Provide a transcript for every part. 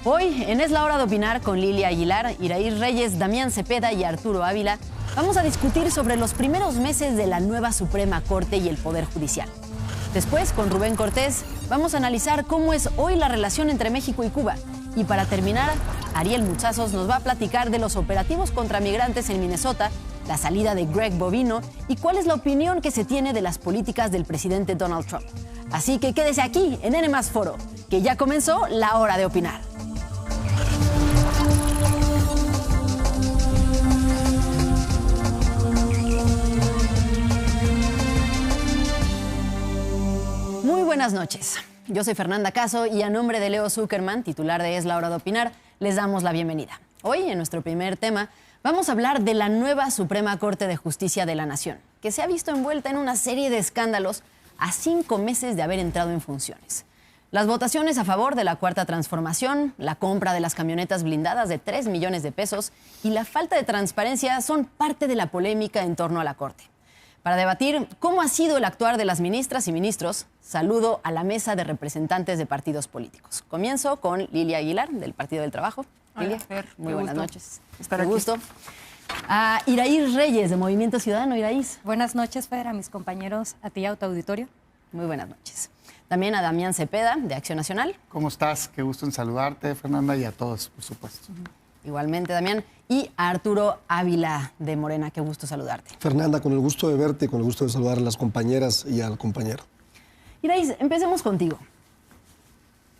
Hoy, en Es la Hora de Opinar, con Lilia Aguilar, Iraí Reyes, Damián Cepeda y Arturo Ávila, vamos a discutir sobre los primeros meses de la nueva Suprema Corte y el Poder Judicial. Después, con Rubén Cortés, vamos a analizar cómo es hoy la relación entre México y Cuba. Y para terminar, Ariel Muchazos nos va a platicar de los operativos contra migrantes en Minnesota, la salida de Greg Bovino y cuál es la opinión que se tiene de las políticas del presidente Donald Trump. Así que quédese aquí en N+ Foro, que ya comenzó la hora de opinar. Muy buenas noches. Yo soy Fernanda Caso y a nombre de Leo Zuckerman, titular de Es la Hora de Opinar, les damos la bienvenida. Hoy, en nuestro primer tema, vamos a hablar de la nueva Suprema Corte de Justicia de la Nación, que se ha visto envuelta en una serie de escándalos a 5 meses de haber entrado en funciones. Las votaciones a favor de la Cuarta Transformación, la compra de las camionetas blindadas de 3 millones de pesos y la falta de transparencia son parte de la polémica en torno a la Corte. Para debatir cómo ha sido el actuar de las ministras y ministros, saludo a la mesa de representantes de partidos políticos. Comienzo con Lilia Aguilar, del Partido del Trabajo. Lilia, muy buenas noches. Qué gusto. A Iraí Reyes, de Movimiento Ciudadano. Iraís. Buenas noches, Fer, a mis compañeros, a ti y a tu auditorio. Muy buenas noches. También a Damián Cepeda, de Acción Nacional. ¿Cómo estás? Qué gusto en saludarte, Fernanda, y a todos, por supuesto. Igualmente, Damián. Y a Arturo Ávila, de Morena. Qué gusto saludarte. Fernanda, con el gusto de verte, con el gusto de saludar a las compañeras y al compañero. Iraís, empecemos contigo.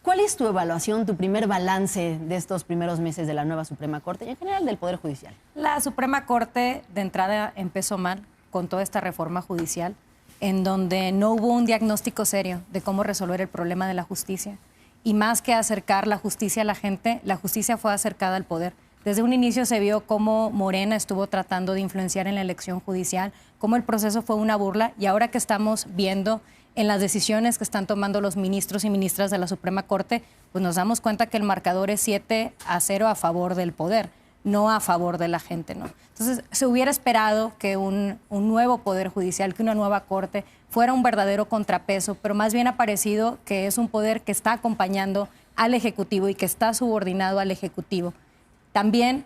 ¿Cuál es tu evaluación, tu primer balance de estos primeros meses de la nueva Suprema Corte y en general del Poder Judicial? La Suprema Corte de entrada empezó mal con toda esta reforma judicial, en donde no hubo un diagnóstico serio de cómo resolver el problema de la justicia. Y más que acercar la justicia a la gente, la justicia fue acercada al poder. Desde un inicio se vio cómo Morena estuvo tratando de influenciar en la elección judicial, cómo el proceso fue una burla, y ahora que estamos viendo en las decisiones que están tomando los ministros y ministras de la Suprema Corte, pues nos damos cuenta que el marcador es 7-0 a favor del poder, no a favor de la gente, ¿no? Entonces, se hubiera esperado que un nuevo Poder Judicial, que una nueva Corte fuera un verdadero contrapeso, pero más bien ha parecido que es un poder que está acompañando al Ejecutivo y que está subordinado al Ejecutivo. También,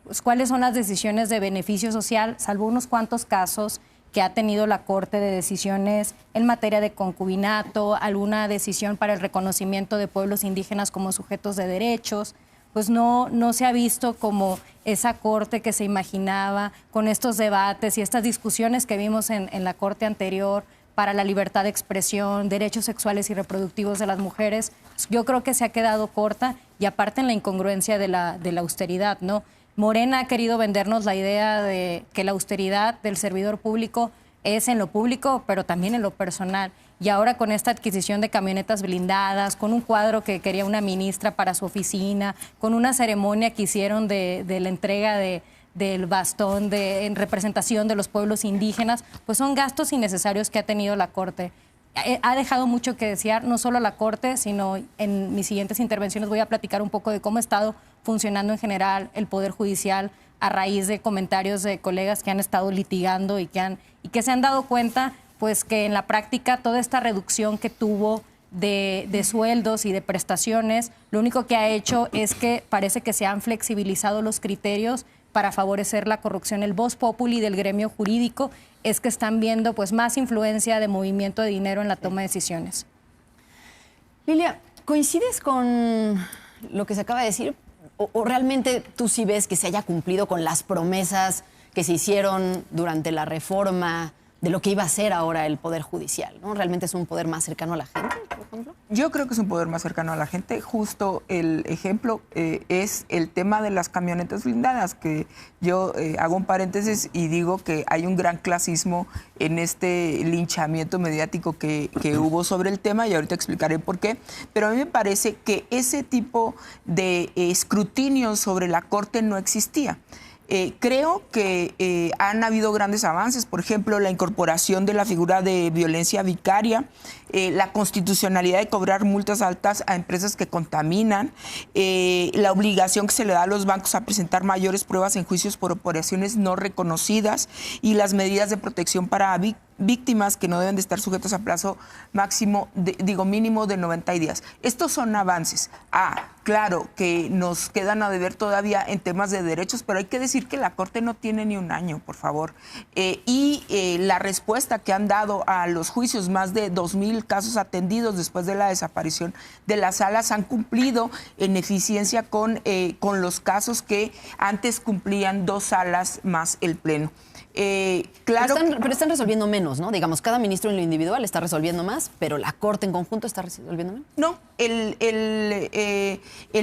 pues, ¿cuáles son las decisiones de beneficio social, salvo unos cuantos casos que ha tenido la Corte de decisiones en materia de concubinato, alguna decisión para el reconocimiento de pueblos indígenas como sujetos de derechos? Pues no se ha visto como esa Corte que se imaginaba, con estos debates y estas discusiones que vimos en la Corte anterior para la libertad de expresión, derechos sexuales y reproductivos de las mujeres. Yo creo que se ha quedado corta, y aparte en la incongruencia de la austeridad, ¿no? Morena ha querido vendernos la idea de que la austeridad del servidor público es en lo público, pero también en lo personal. Y ahora con esta adquisición de camionetas blindadas, con un cuadro que quería una ministra para su oficina, con una ceremonia que hicieron de la entrega del bastón en representación de los pueblos indígenas, pues son gastos innecesarios que ha tenido la Corte. Ha dejado mucho que desear, no solo la Corte, sino en mis siguientes intervenciones voy a platicar un poco de cómo ha estado funcionando en general el Poder Judicial a raíz de comentarios de colegas que han estado litigando y que se han dado cuenta, pues, que en la práctica toda esta reducción que tuvo de sueldos y de prestaciones, lo único que ha hecho es que parece que se han flexibilizado los criterios para favorecer la corrupción. El vox populi del gremio jurídico es que están viendo, pues, más influencia de movimiento de dinero en la toma de decisiones. Lilia, ¿coincides con lo que se acaba de decir? ¿O realmente tú sí ves que se haya cumplido con las promesas que se hicieron durante la reforma de lo que iba a ser ahora el Poder Judicial, ¿no? ¿Realmente es un poder más cercano a la gente, por ejemplo? Yo creo que es un poder más cercano a la gente. Justo el ejemplo es el tema de las camionetas blindadas, que yo hago un paréntesis y digo que hay un gran clasismo en este linchamiento mediático que hubo sobre el tema, y ahorita explicaré por qué. Pero a mí me parece que ese tipo de escrutinio sobre la Corte no existía. Creo que han habido grandes avances, por ejemplo, la incorporación de la figura de violencia vicaria, la constitucionalidad de cobrar multas altas a empresas que contaminan, la obligación que se le da a los bancos a presentar mayores pruebas en juicios por operaciones no reconocidas y las medidas de protección para víctimas que no deben de estar sujetos a plazo mínimo de 90 días. Estos son avances. Claro que nos quedan a deber todavía en temas de derechos, pero hay que decir que la Corte no tiene ni un año, por favor. La respuesta que han dado a los juicios, más de 2,000 casos atendidos después de la desaparición de las salas, han cumplido en eficiencia con los casos que antes cumplían 2 salas más el Pleno. Claro, pero están resolviendo menos, ¿no? Digamos, cada ministro en lo individual está resolviendo más, pero la Corte en conjunto está resolviendo menos. No, el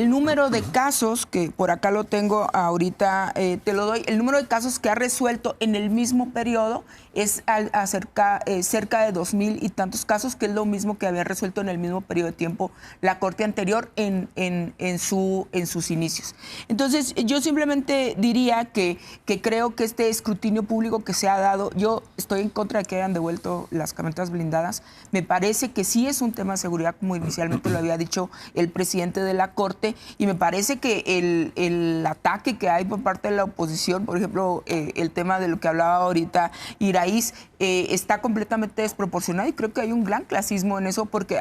número de casos, que por acá lo tengo ahorita, te lo doy, el número de casos que ha resuelto en el mismo periodo es cerca de 2,000 y tantos casos, que es lo mismo que había resuelto en el mismo periodo de tiempo la Corte anterior en sus inicios. Entonces, yo simplemente diría que creo que este escrutinio público que se ha dado, yo estoy en contra de que hayan devuelto las camionetas blindadas. Me parece que sí es un tema de seguridad, como inicialmente lo había dicho el presidente de la Corte, y me parece que el ataque que hay por parte de la oposición, por ejemplo, el tema de lo que hablaba ahorita Iraíz, está completamente desproporcionado, y creo que hay un gran clasismo en eso, porque,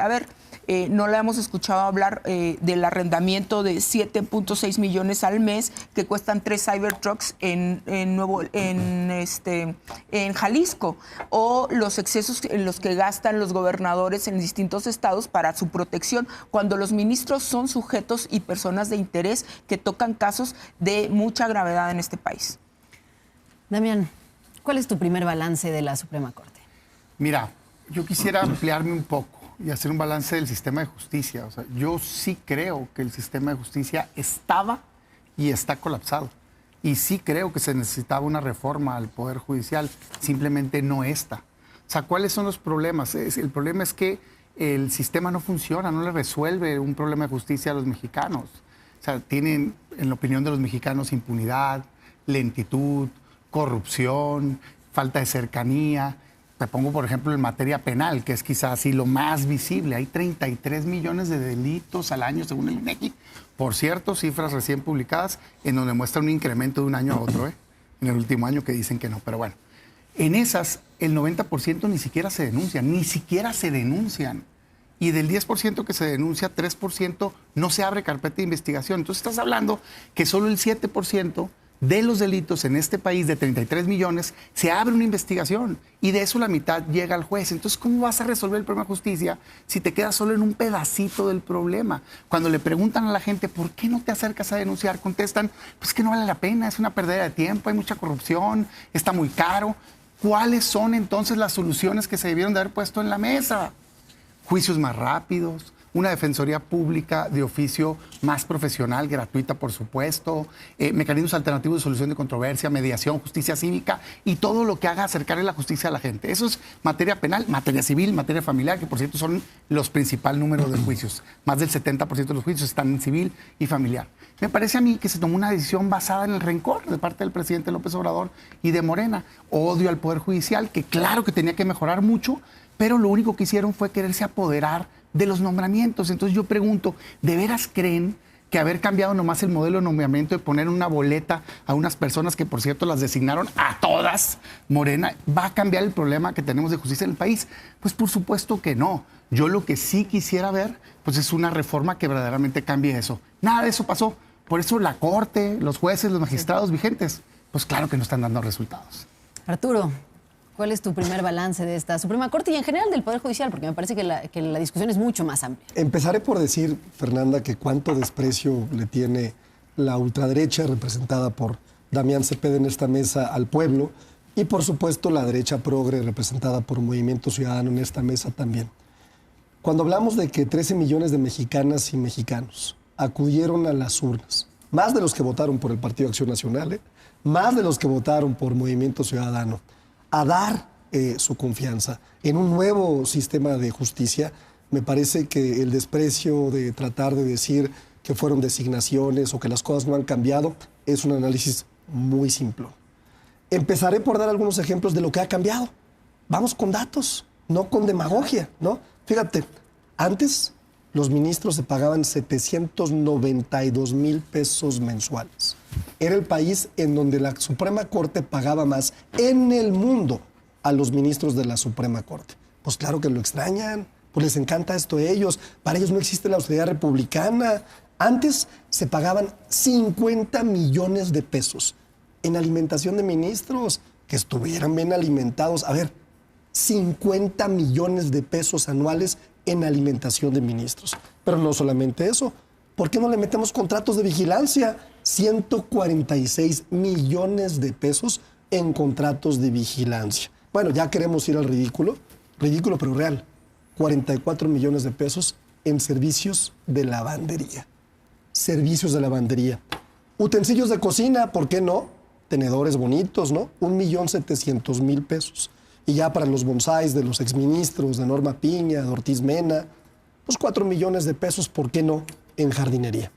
no la hemos escuchado hablar del arrendamiento de 7.6 millones al mes que cuestan 3 Cybertrucks en Jalisco, o los excesos en los que gastan los gobernadores en distintos estados para su protección, cuando los ministros son sujetos y personas de interés que tocan casos de mucha gravedad en este país. Damián, ¿cuál es tu primer balance de la Suprema Corte? Mira, yo quisiera ampliarme un poco y hacer un balance del sistema de justicia. O sea, yo sí creo que el sistema de justicia estaba y está colapsado. Y sí creo que se necesitaba una reforma al Poder Judicial, simplemente no esta. O sea, ¿cuáles son los problemas? El problema es que el sistema no funciona, no le resuelve un problema de justicia a los mexicanos. O sea, tienen, en la opinión de los mexicanos, impunidad, lentitud, corrupción, falta de cercanía. Te pongo, por ejemplo, en materia penal, que es quizás así lo más visible. Hay 33 millones de delitos al año, según el INEGI. Por cierto, cifras recién publicadas, en donde muestra un incremento de un año a otro, en el último año, que dicen que no. Pero bueno, en esas, el 90% ni siquiera se denuncian. Y del 10% que se denuncia, 3% no se abre carpeta de investigación. Entonces estás hablando que solo el 7% de los delitos en este país de 33 millones se abre una investigación, y de eso la mitad llega al juez. Entonces, ¿cómo vas a resolver el problema de justicia si te quedas solo en un pedacito del problema? Cuando le preguntan a la gente, ¿por qué no te acercas a denunciar?, contestan, pues que no vale la pena, es una pérdida de tiempo, hay mucha corrupción, está muy caro. ¿Cuáles son entonces las soluciones que se debieron de haber puesto en la mesa? Juicios más rápidos, una defensoría pública de oficio más profesional, gratuita, por supuesto, mecanismos alternativos de solución de controversia, mediación, justicia cívica y todo lo que haga acercarle la justicia a la gente. Eso es materia penal, materia civil, materia familiar, que por cierto son los principales números de juicios. Más del 70% de los juicios están en civil y familiar. Me parece a mí que se tomó una decisión basada en el rencor de parte del presidente López Obrador y de Morena. Odio al Poder Judicial, que claro que tenía que mejorar mucho, pero lo único que hicieron fue quererse apoderar de los nombramientos. Entonces yo pregunto, ¿de veras creen que haber cambiado nomás el modelo de nombramiento, de poner una boleta a unas personas que, por cierto, las designaron a todas Morena, va a cambiar el problema que tenemos de justicia en el país? Pues por supuesto que no. Yo lo que sí quisiera ver, pues es una reforma que verdaderamente cambie eso. Nada de eso pasó. Por eso la Corte, los jueces, los magistrados vigentes, pues claro que no están dando resultados. Arturo, ¿cuál es tu primer balance de esta Suprema Corte y en general del Poder Judicial? Porque me parece que la discusión es mucho más amplia. Empezaré por decir, Fernanda, que cuánto desprecio le tiene la ultraderecha representada por Damián Cepeda en esta mesa al pueblo, y por supuesto la derecha progre representada por Movimiento Ciudadano en esta mesa también. Cuando hablamos de que 13 millones de mexicanas y mexicanos acudieron a las urnas, más de los que votaron por el Partido Acción Nacional, más de los que votaron por Movimiento Ciudadano, a dar su confianza en un nuevo sistema de justicia, me parece que el desprecio de tratar de decir que fueron designaciones o que las cosas no han cambiado es un análisis muy simple. Empezaré por dar algunos ejemplos de lo que ha cambiado. Vamos con datos, no con demagogia, ¿no? Fíjate, antes los ministros se pagaban 792,000 pesos mensuales. Era el país en donde la Suprema Corte pagaba más en el mundo. a los ministros de la Suprema Corte? Pues claro que lo extrañan, pues les encanta esto a ellos. Para ellos no existe la austeridad republicana. Antes se pagaban 50 millones de pesos en alimentación de ministros, que estuvieran bien alimentados. A ver, 50 millones de pesos anuales en alimentación de ministros. Pero no solamente eso. ¿Por qué no le metemos contratos de vigilancia? 146 millones de pesos en contratos de vigilancia. Bueno, ya queremos ir al ridículo pero real. 44 millones de pesos en servicios de lavandería. Servicios de lavandería. Utensilios de cocina, ¿por qué no? Tenedores bonitos, ¿no? 1.700.000 pesos. Y ya para los bonsáis de los exministros de Norma Piña, de Ortiz Mena, pues 4 millones de pesos, ¿por qué no? En jardinería.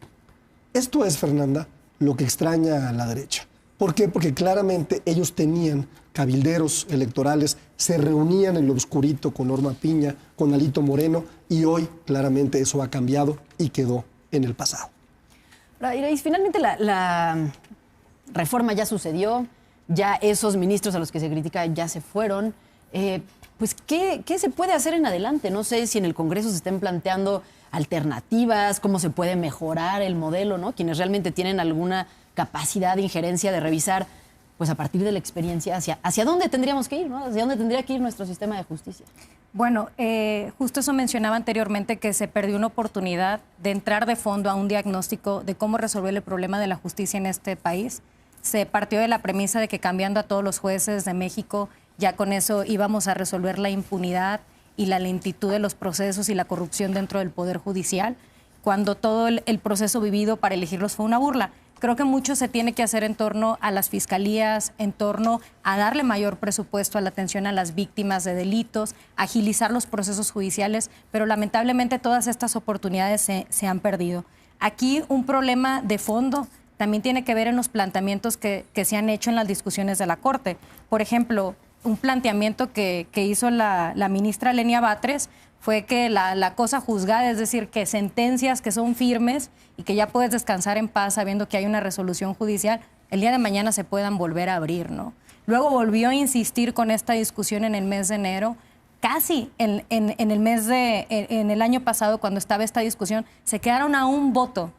Esto es, Fernanda, lo que extraña a la derecha. ¿Por qué? Porque claramente ellos tenían cabilderos electorales, se reunían en lo oscurito con Norma Piña, con Alito Moreno, y hoy claramente eso ha cambiado y quedó en el pasado. Y finalmente la reforma ya sucedió, ya esos ministros a los que se critica ya se fueron. Pues, ¿qué se puede hacer en adelante? No sé si en el Congreso se estén planteando alternativas, cómo se puede mejorar el modelo, ¿no? Quienes realmente tienen alguna capacidad de injerencia, de revisar, pues a partir de la experiencia, hacia dónde tendríamos que ir, ¿no? Hacia dónde tendría que ir nuestro sistema de justicia. Bueno, justo eso mencionaba anteriormente, que se perdió una oportunidad de entrar de fondo a un diagnóstico de cómo resolver el problema de la justicia en este país. Se partió de la premisa de que cambiando a todos los jueces de México, ya con eso íbamos a resolver la impunidad y la lentitud de los procesos y la corrupción dentro del Poder Judicial, cuando todo el proceso vivido para elegirlos fue una burla. Creo que mucho se tiene que hacer en torno a las fiscalías, en torno a darle mayor presupuesto a la atención a las víctimas de delitos, agilizar los procesos judiciales, pero lamentablemente todas estas oportunidades se han perdido. Aquí un problema de fondo también tiene que ver en los planteamientos que se han hecho en las discusiones de la Corte. Por ejemplo, un planteamiento que hizo la ministra Lenia Batres fue que la cosa juzgada, es decir, que sentencias que son firmes y que ya puedes descansar en paz sabiendo que hay una resolución judicial, el día de mañana se puedan volver a abrir, ¿no? Luego volvió a insistir con esta discusión en el mes de enero. Casi en el año pasado, cuando estaba esta discusión, se quedaron a un voto.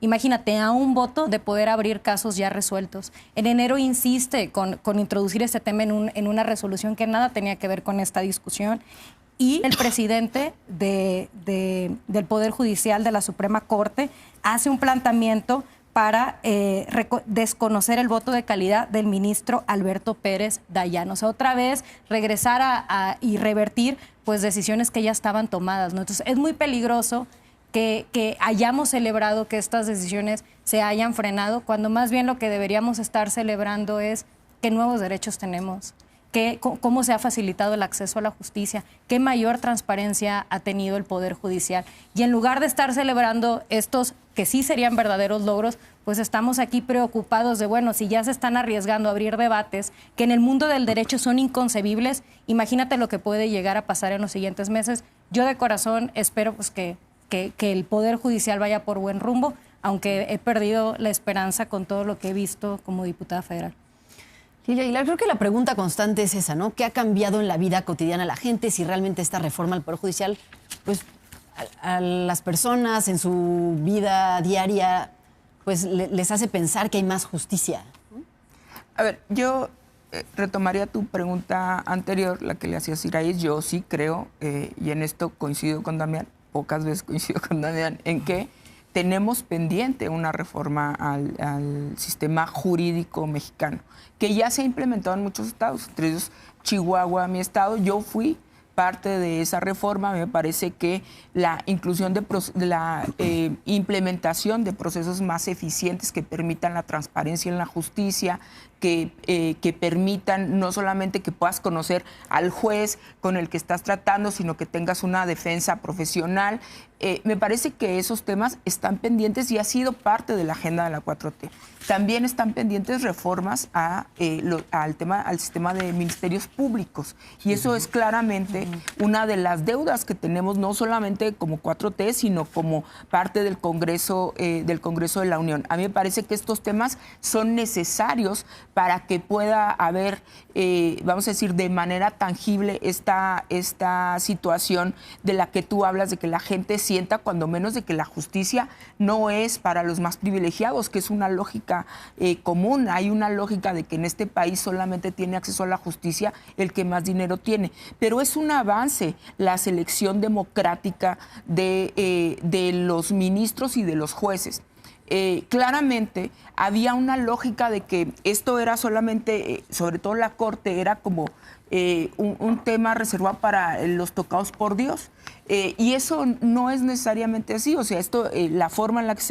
Imagínate, a un voto de poder abrir casos ya resueltos. En enero insiste con introducir este tema en una resolución que nada tenía que ver con esta discusión. Y el presidente del Poder Judicial de la Suprema Corte hace un planteamiento para desconocer el voto de calidad del ministro Alberto Pérez Dayán. O sea, otra vez regresar y revertir pues, decisiones que ya estaban tomadas, ¿no? Entonces, es muy peligroso que hayamos celebrado que estas decisiones se hayan frenado, cuando más bien lo que deberíamos estar celebrando es qué nuevos derechos tenemos, cómo se ha facilitado el acceso a la justicia, qué mayor transparencia ha tenido el Poder Judicial. Y en lugar de estar celebrando estos que sí serían verdaderos logros, pues estamos aquí preocupados de, bueno, si ya se están arriesgando a abrir debates que en el mundo del derecho son inconcebibles, imagínate lo que puede llegar a pasar en los siguientes meses. Yo de corazón espero pues que el Poder Judicial vaya por buen rumbo, aunque he perdido la esperanza con todo lo que he visto como diputada federal. Lilia Aguilar, creo que la pregunta constante es esa, ¿no? ¿Qué ha cambiado en la vida cotidiana de la gente? Si realmente esta reforma al Poder Judicial, pues a las personas en su vida diaria, pues les hace pensar que hay más justicia, ¿no? A ver, yo retomaría tu pregunta anterior, la que le hacía Siraís. Yo sí creo, y en esto coincido con Damián, pocas veces coincido con Damián, en que tenemos pendiente una reforma al sistema jurídico mexicano, que ya se ha implementado en muchos estados, entre ellos Chihuahua, mi estado. Yo fui parte de esa reforma. Me parece que la inclusión la implementación de procesos más eficientes que permitan la transparencia en la justicia, que permitan no solamente que puedas conocer al juez con el que estás tratando, sino que tengas una defensa profesional, me parece que esos temas están pendientes y ha sido parte de la agenda de la 4T. También están pendientes reformas al sistema de ministerios públicos. Y eso es claramente una de las deudas que tenemos, no solamente como 4T, sino como parte del Congreso de la Unión. A mí me parece que estos temas son necesarios para que pueda haber, vamos a decir, de manera tangible esta situación de la que tú hablas, de que la gente sienta, cuando menos, de que la justicia no es para los más privilegiados, que es una lógica común. Hay una lógica de que en este país solamente tiene acceso a la justicia el que más dinero tiene. Pero es un avance la selección democrática de los ministros y de los jueces. Claramente había una lógica de que esto era solamente, sobre todo la Corte, era como un tema reservado para los tocados por Dios. Y eso no es necesariamente así. O sea, la forma en la que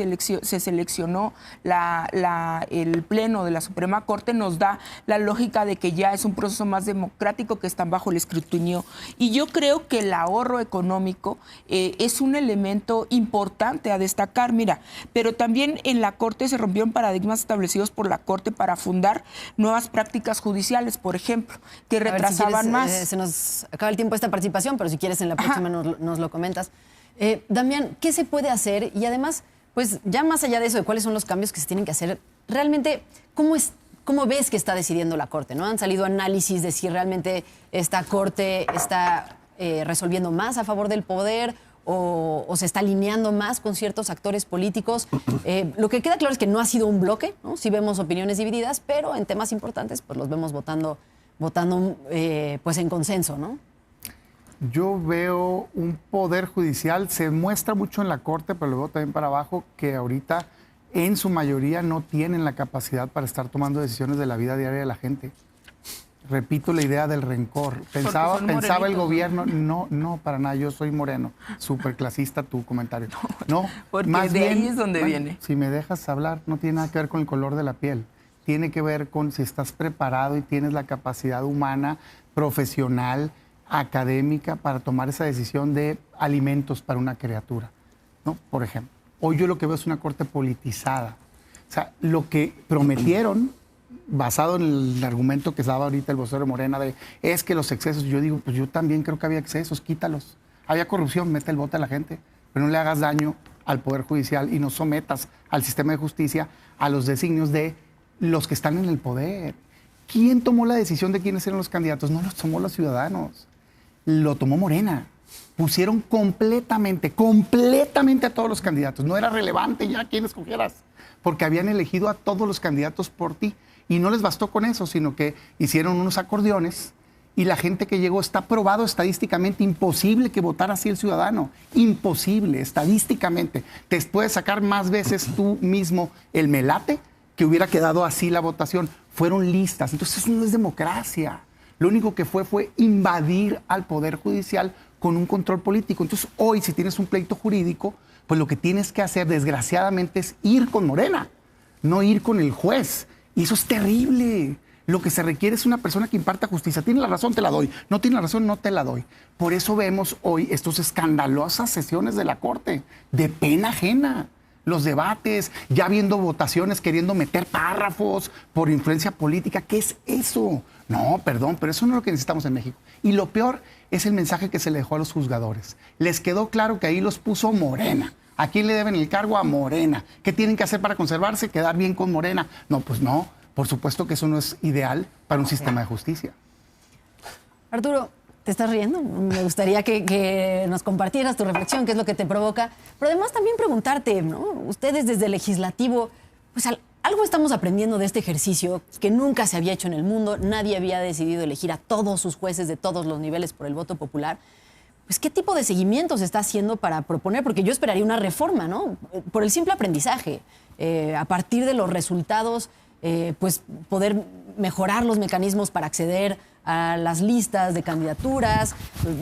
se seleccionó el Pleno de la Suprema Corte nos da la lógica de que ya es un proceso más democrático, que están bajo el escrutinio. Y yo creo que el ahorro económico es un elemento importante a destacar. Mira, pero también en la Corte se rompieron paradigmas establecidos por la Corte para fundar nuevas prácticas judiciales, por ejemplo, que retrasaban más. Se nos acaba el tiempo de esta participación, pero si quieres en la próxima nos lo comentas. Damián, ¿qué se puede hacer? Y además, pues ya más allá de eso, de cuáles son los cambios que se tienen que hacer, realmente, ¿cómo ves que está decidiendo la Corte? ¿No? Han salido análisis de si realmente esta Corte está resolviendo más a favor del poder o se está alineando más con ciertos actores políticos. Lo que queda claro es que no ha sido un bloque, ¿no? Sí vemos opiniones divididas, pero en temas importantes pues los vemos votando pues en consenso, ¿no? Yo veo un poder judicial, se muestra mucho en la Corte, pero lo veo también para abajo, que ahorita en su mayoría no tienen la capacidad para estar tomando decisiones de la vida diaria de la gente. Repito la idea del rencor. Pensaba el gobierno, no, para nada, yo soy moreno, súper clasista tu comentario. No, porque más de bien, ahí es donde viene. Si me dejas hablar, no tiene nada que ver con el color de la piel. Tiene que ver con si estás preparado y tienes la capacidad humana, profesional, académica para tomar esa decisión de alimentos para una criatura, ¿no? Por ejemplo, hoy yo lo que veo es una Corte politizada. O sea, lo que prometieron, basado en el argumento que daba ahorita el vocero de Morena, es que los excesos, yo digo, pues yo también creo que había excesos, quítalos. Había corrupción, mete el bote a la gente, pero no le hagas daño al Poder Judicial y no sometas al sistema de justicia a los designios de los que están en el poder. ¿Quién tomó la decisión de quiénes eran los candidatos? No los tomó los ciudadanos. Lo tomó Morena. Pusieron completamente a todos los candidatos. No era relevante ya quién escogieras, porque habían elegido a todos los candidatos por ti. Y no les bastó con eso, sino que hicieron unos acordeones y la gente que llegó, está probado estadísticamente, imposible que votara así el ciudadano. Imposible, estadísticamente. Te puedes sacar más veces tú mismo el melate que hubiera quedado así la votación. Fueron listas. Entonces eso no es democracia. Lo único que fue invadir al Poder Judicial con un control político. Entonces, hoy, si tienes un pleito jurídico, pues lo que tienes que hacer, desgraciadamente, es ir con Morena, no ir con el juez. Y eso es terrible. Lo que se requiere es una persona que imparta justicia. Tiene la razón, te la doy. No tiene la razón, no te la doy. Por eso vemos hoy estas escandalosas sesiones de la Corte, de pena ajena. Los debates, ya viendo votaciones, queriendo meter párrafos por influencia política. ¿Qué es eso? No, perdón, pero eso no es lo que necesitamos en México. Y lo peor es el mensaje que se le dejó a los juzgadores. Les quedó claro que ahí los puso Morena. ¿A quién le deben el cargo? A Morena. ¿Qué tienen que hacer para conservarse? Quedar bien con Morena. No, pues no. Por supuesto que eso no es ideal para un sistema de justicia. Arturo, ¿te estás riendo? Me gustaría que nos compartieras tu reflexión, qué es lo que te provoca. Pero además también preguntarte, ¿no? Ustedes desde el legislativo, pues algo estamos aprendiendo de este ejercicio que nunca se había hecho en el mundo. Nadie había decidido elegir a todos sus jueces de todos los niveles por el voto popular. Pues, ¿qué tipo de seguimiento se está haciendo para proponer? Porque yo esperaría una reforma, ¿no? Por el simple aprendizaje. A partir de los resultados, pues poder mejorar los mecanismos para acceder a las listas de candidaturas,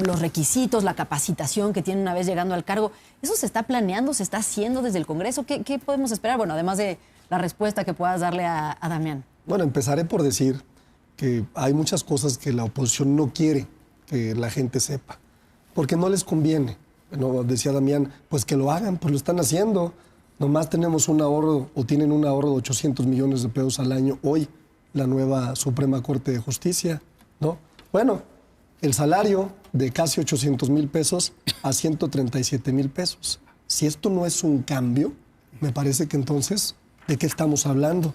los requisitos, la capacitación que tienen una vez llegando al cargo. ¿Eso se está planeando, se está haciendo desde el Congreso? ¿Qué podemos esperar? Bueno, además de la respuesta que puedas darle a Damián. Bueno, empezaré por decir que hay muchas cosas que la oposición no quiere que la gente sepa, porque no les conviene. Bueno, decía Damián, pues que lo hagan, pues lo están haciendo. Nomás tenemos un ahorro, o tienen un ahorro de 800 millones de pesos al año hoy, la nueva Suprema Corte de Justicia, ¿no? Bueno, el salario de casi 800 mil pesos a 137 mil pesos. Si esto no es un cambio, me parece que entonces, ¿de qué estamos hablando?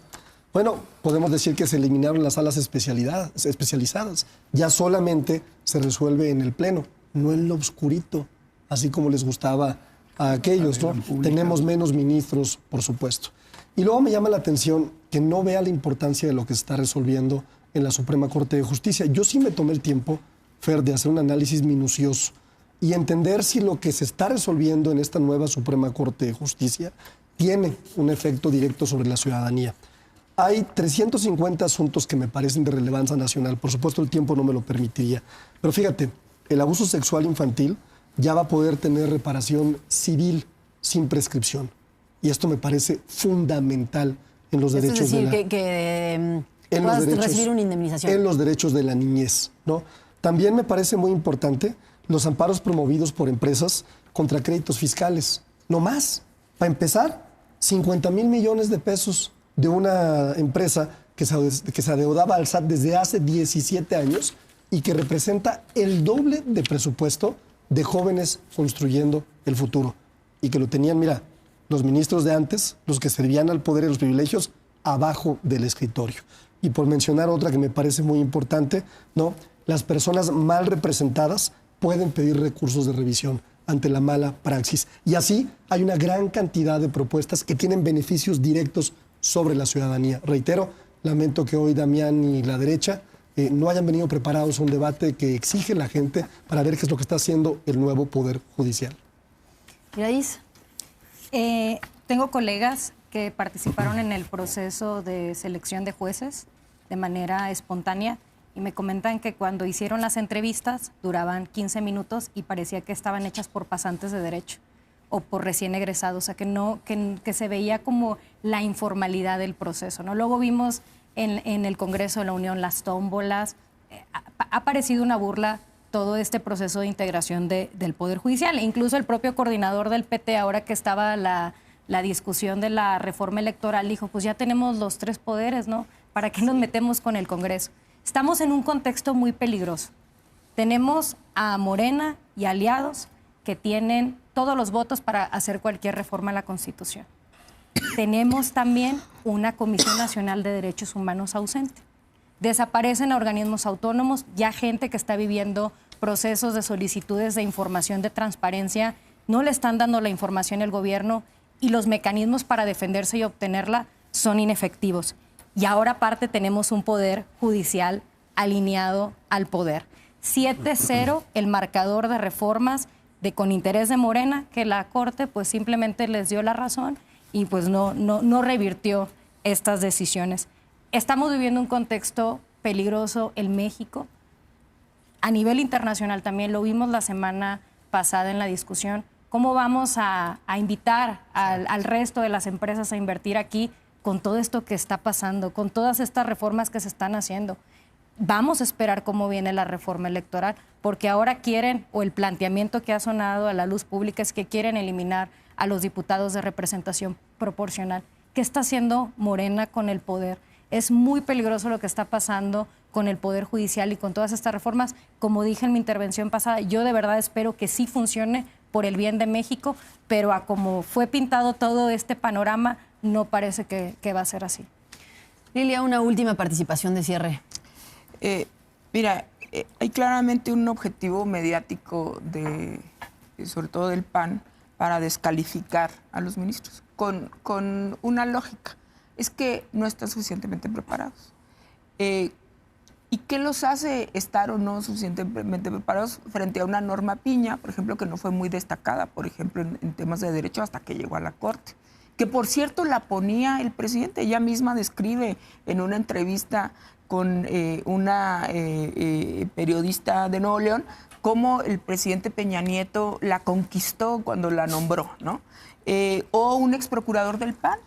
Bueno, podemos decir que se eliminaron las salas especializadas. Ya solamente se resuelve en el Pleno, no en lo oscurito, así como les gustaba a aquellos, ¿no? Tenemos menos ministros, por supuesto. Y luego me llama la atención que no vea la importancia de lo que se está resolviendo en la Suprema Corte de Justicia. Yo sí me tomé el tiempo, Fer, de hacer un análisis minucioso y entender si lo que se está resolviendo en esta nueva Suprema Corte de Justicia tiene un efecto directo sobre la ciudadanía. Hay 350 asuntos que me parecen de relevancia nacional. Por supuesto, el tiempo no me lo permitiría. Pero fíjate, el abuso sexual infantil ya va a poder tener reparación civil sin prescripción. Y esto me parece fundamental en los derechos de la... en puedas los derechos, recibir una indemnización. En los derechos de la niñez, ¿no? También me parece muy importante los amparos promovidos por empresas contra créditos fiscales. No más. Para empezar, 50,000 millones de pesos de una empresa que se adeudaba al SAT desde hace 17 años y que representa el doble de presupuesto de jóvenes construyendo el futuro. Y que lo tenían, mira, los ministros de antes, los que servían al poder y los privilegios, abajo del escritorio. Y por mencionar otra que me parece muy importante, ¿no? Las personas mal representadas pueden pedir recursos de revisión ante la mala praxis. Y así hay una gran cantidad de propuestas que tienen beneficios directos sobre la ciudadanía. Reitero, lamento que hoy Damián y la derecha no hayan venido preparados a un debate que exige la gente para ver qué es lo que está haciendo el nuevo Poder Judicial. Iraís. Tengo colegas que participaron en el proceso de selección de jueces de manera espontánea y me comentan que cuando hicieron las entrevistas duraban 15 minutos y parecía que estaban hechas por pasantes de derecho o por recién egresados, o sea, que se veía como la informalidad del proceso, ¿no? Luego vimos en el Congreso de la Unión las tómbolas. Ha parecido una burla todo este proceso de integración del Poder Judicial. E incluso el propio coordinador del PT, ahora que estaba la discusión de la reforma electoral, dijo, pues ya tenemos los 3 poderes, ¿no? ¿Para qué nos metemos con el Congreso? Estamos en un contexto muy peligroso. Tenemos a Morena y aliados que tienen todos los votos para hacer cualquier reforma a la Constitución. Tenemos también una Comisión Nacional de Derechos Humanos ausente. Desaparecen a organismos autónomos, ya gente que está viviendo procesos de solicitudes de información de transparencia, no le están dando la información al gobierno y los mecanismos para defenderse y obtenerla son inefectivos. Y ahora aparte tenemos un poder judicial alineado al poder. 7-0 el marcador de reformas con interés de Morena, que la Corte pues simplemente les dio la razón y pues no revirtió estas decisiones. Estamos viviendo un contexto peligroso en México. A nivel internacional también lo vimos la semana pasada en la discusión. ¿Cómo vamos a invitar al resto de las empresas a invertir aquí con todo esto que está pasando, con todas estas reformas que se están haciendo? Vamos a esperar cómo viene la reforma electoral, porque ahora quieren, o el planteamiento que ha sonado a la luz pública es que quieren eliminar a los diputados de representación proporcional. ¿Qué está haciendo Morena con el poder? Es muy peligroso lo que está pasando con el Poder Judicial y con todas estas reformas. Como dije en mi intervención pasada, yo de verdad espero que sí funcione por el bien de México, pero a como fue pintado todo este panorama, no parece que va a ser así. Lilia, una última participación de cierre. Mira, hay claramente un objetivo mediático, sobre todo del PAN, para descalificar a los ministros, con una lógica. Es que no están suficientemente preparados. ¿Y qué los hace estar o no suficientemente preparados frente a una norma piña, por ejemplo, que no fue muy destacada, por ejemplo, en temas de derecho hasta que llegó a la Corte? Que, por cierto, la ponía el presidente. Ella misma describe en una entrevista con una periodista de Nuevo León cómo el presidente Peña Nieto la conquistó cuando la nombró, ¿no? O un exprocurador del PAN.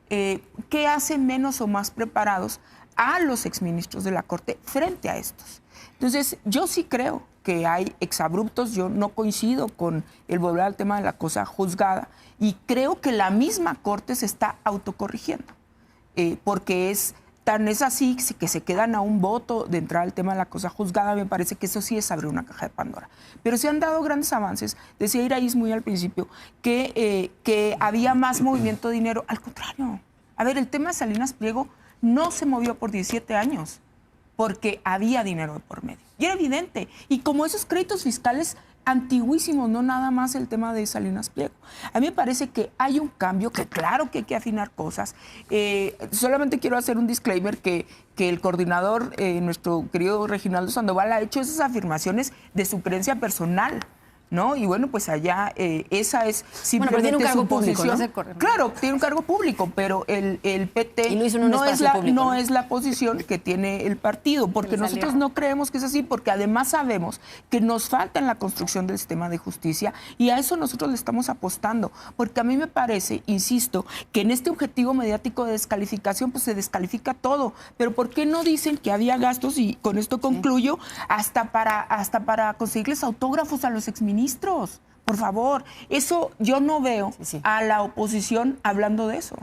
¿Qué hace menos o más preparados a los exministros de la Corte frente a estos? Entonces, yo sí creo que hay exabruptos. Yo no coincido con el volver al tema de la cosa juzgada y creo que la misma Corte se está autocorrigiendo, porque tan es así que se quedan a un voto de entrar al tema de la cosa juzgada. Me parece que eso sí es abrir una caja de Pandora. Pero se han dado grandes avances. Decía Iraíz muy al principio que había más movimiento de dinero. Al contrario. A ver, el tema de Salinas Pliego no se movió por 17 años porque había dinero de por medio. Y era evidente. Y como esos créditos fiscales antiguísimos, no nada más el tema de Salinas Pliego. A mí me parece que hay un cambio, que claro que hay que afinar cosas. Solamente quiero hacer un disclaimer que el coordinador, nuestro querido Reginaldo Sandoval, ha hecho esas afirmaciones de su creencia personal, ¿no? Y bueno, pues allá esa es simplemente tiene un cargo su público, posición. ¿no? Claro, tiene un cargo público, pero el PT y lo hizo en un espacio público, no es la posición que tiene el partido, porque nosotros no creemos que es así, porque además sabemos que nos falta en la construcción del sistema de justicia y a eso nosotros le estamos apostando, porque a mí me parece, insisto, que en este objetivo mediático de descalificación pues se descalifica todo, pero ¿por qué no dicen que había gastos, y con esto concluyo, hasta para conseguirles autógrafos a los exministros? Por favor, eso yo no veo a la oposición hablando de eso.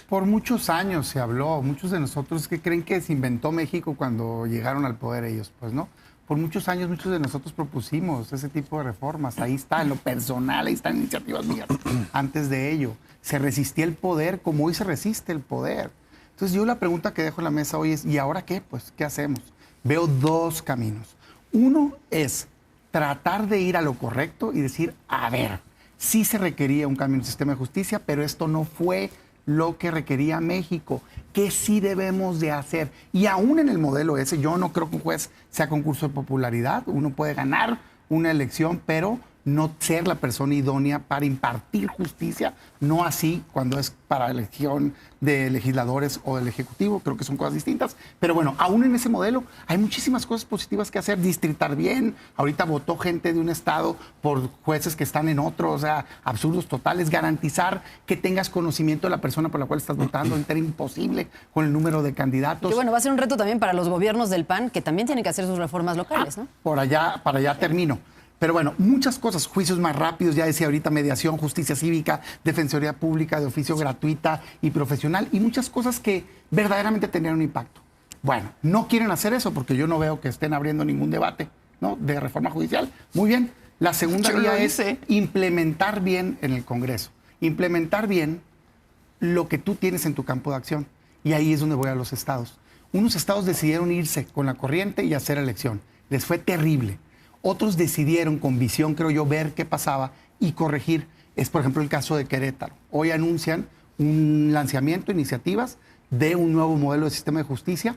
Por muchos años se habló, muchos de nosotros que creen que se inventó México cuando llegaron al poder ellos, pues no. Por muchos años muchos de nosotros propusimos ese tipo de reformas, ahí está, en lo personal, ahí están iniciativas mías. Antes de ello, se resistía el poder como hoy se resiste el poder. Entonces yo la pregunta que dejo en la mesa hoy es, ¿y ahora qué? Pues, ¿qué hacemos? Veo dos caminos. Uno es tratar de ir a lo correcto y decir, a ver, sí se requería un cambio en el sistema de justicia, pero esto no fue lo que requería México. ¿Qué sí debemos de hacer? Y aún en el modelo ese, yo no creo que un juez sea concurso de popularidad. Uno puede ganar una elección, pero no ser la persona idónea para impartir justicia, no así cuando es para elección de legisladores o del Ejecutivo, creo que son cosas distintas. Pero bueno, aún en ese modelo hay muchísimas cosas positivas que hacer, distritar bien. Ahorita votó gente de un estado por jueces que están en otro, o sea, absurdos totales. Garantizar que tengas conocimiento de la persona por la cual estás votando, ahorita era imposible con el número de candidatos. Y bueno, va a ser un reto también para los gobiernos del PAN, que también tienen que hacer sus reformas locales, ¿no? Para allá termino. Pero bueno, muchas cosas, juicios más rápidos, ya decía ahorita, mediación, justicia cívica, defensoría pública de oficio gratuita y profesional, y muchas cosas que verdaderamente tendrían un impacto. Bueno, no quieren hacer eso porque yo no veo que estén abriendo ningún debate, ¿no?, de reforma judicial. Muy bien, la segunda vía es implementar bien en el Congreso, implementar bien lo que tú tienes en tu campo de acción. Y ahí es donde voy a los estados. Unos estados decidieron irse con la corriente y hacer elección. Les fue terrible. Otros decidieron con visión, creo yo, ver qué pasaba y corregir. Es, por ejemplo, el caso de Querétaro. Hoy anuncian un lanzamiento, iniciativas de un nuevo modelo de sistema de justicia.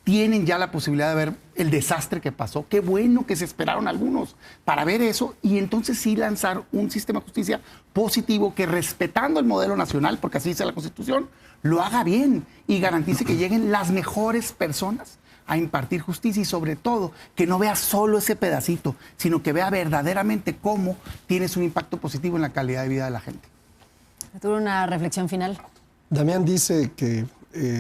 Tienen ya la posibilidad de ver el desastre que pasó. Qué bueno que se esperaron algunos para ver eso y entonces sí lanzar un sistema de justicia positivo que, respetando el modelo nacional, porque así dice la Constitución, lo haga bien y garantice que lleguen las mejores personas a impartir justicia y sobre todo que no vea solo ese pedacito, sino que vea verdaderamente cómo tienes un impacto positivo en la calidad de vida de la gente. ¿Tuvo una reflexión final? Damián dice que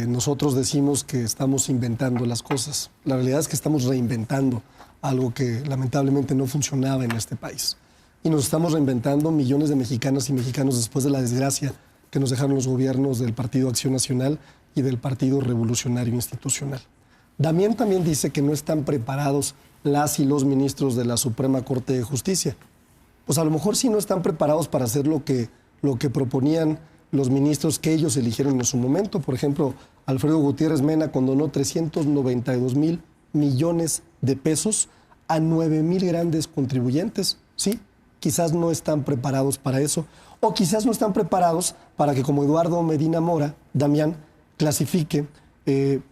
nosotros decimos que estamos inventando las cosas. La realidad es que estamos reinventando algo que lamentablemente no funcionaba en este país. Y nos estamos reinventando millones de mexicanas y mexicanos después de la desgracia que nos dejaron los gobiernos del Partido Acción Nacional y del Partido Revolucionario Institucional. Damián también dice que no están preparados las y los ministros de la Suprema Corte de Justicia. Pues a lo mejor sí no están preparados para hacer lo que proponían los ministros que ellos eligieron en su momento. Por ejemplo, Alfredo Gutiérrez Mena condonó 392,000 millones de pesos a 9,000 grandes contribuyentes. Sí, quizás no están preparados para eso. O quizás no están preparados para que, como Eduardo Medina Mora, Damián clasifique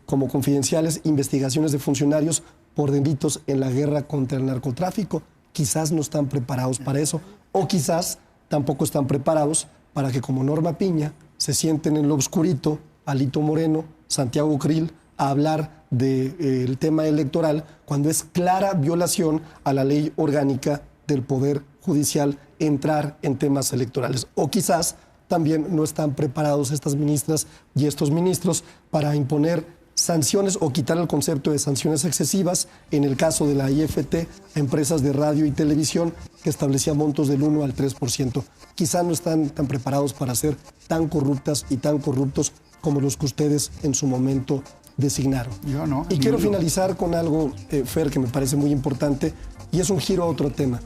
como confidenciales investigaciones de funcionarios por delitos en la guerra contra el narcotráfico. Quizás no están preparados para eso. O quizás tampoco están preparados para que, como Norma Piña, se sienten en lo oscurito, Alito Moreno, Santiago Krill, a hablar del tema electoral cuando es clara violación a la ley orgánica del Poder Judicial entrar en temas electorales. O quizás también no están preparados estas ministras y estos ministros para imponer sanciones o quitar el concepto de sanciones excesivas en el caso de la IFT a empresas de radio y televisión que establecía montos del 1 al 3%. Quizá no están tan preparados para ser tan corruptas y tan corruptos como los que ustedes en su momento designaron. Yo no. Y quiero finalizar con algo, Fer, que me parece muy importante, y es un giro a otro tema.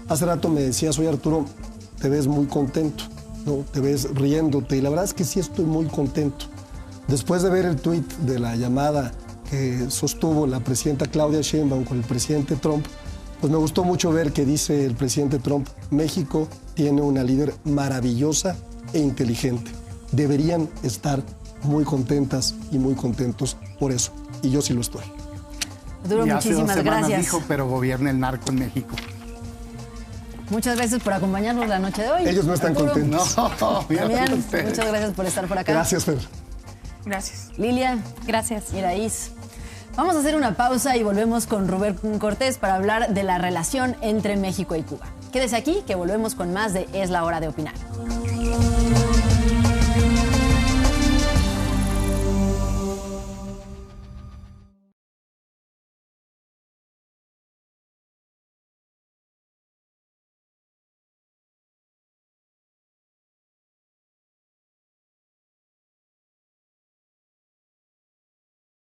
Hace rato me decías, oye Arturo, te ves muy contento, ¿no? Te ves riéndote, y la verdad es que sí estoy muy contento. Después de ver el tuit de la llamada que sostuvo la presidenta Claudia Sheinbaum con el presidente Trump, pues me gustó mucho ver que dice el presidente Trump, México tiene una líder maravillosa e inteligente. Deberían estar muy contentas y muy contentos por eso. Y yo sí lo estoy. Arturo, Y hace 2 muchísimas semanas gracias. dijo, pero gobierna el narco en México. Muchas gracias por acompañarnos la noche de hoy. Ellos no están Arturo, contentos. No, mira Damián, ustedes. muchas gracias por estar por acá. Gracias, Fer. Gracias. Lilia, Gracias. Iraíz. Vamos a hacer una pausa y volvemos con Rubén Cortés para hablar de la relación entre México y Cuba. Quédese aquí, que volvemos con más de Es la Hora de Opinar.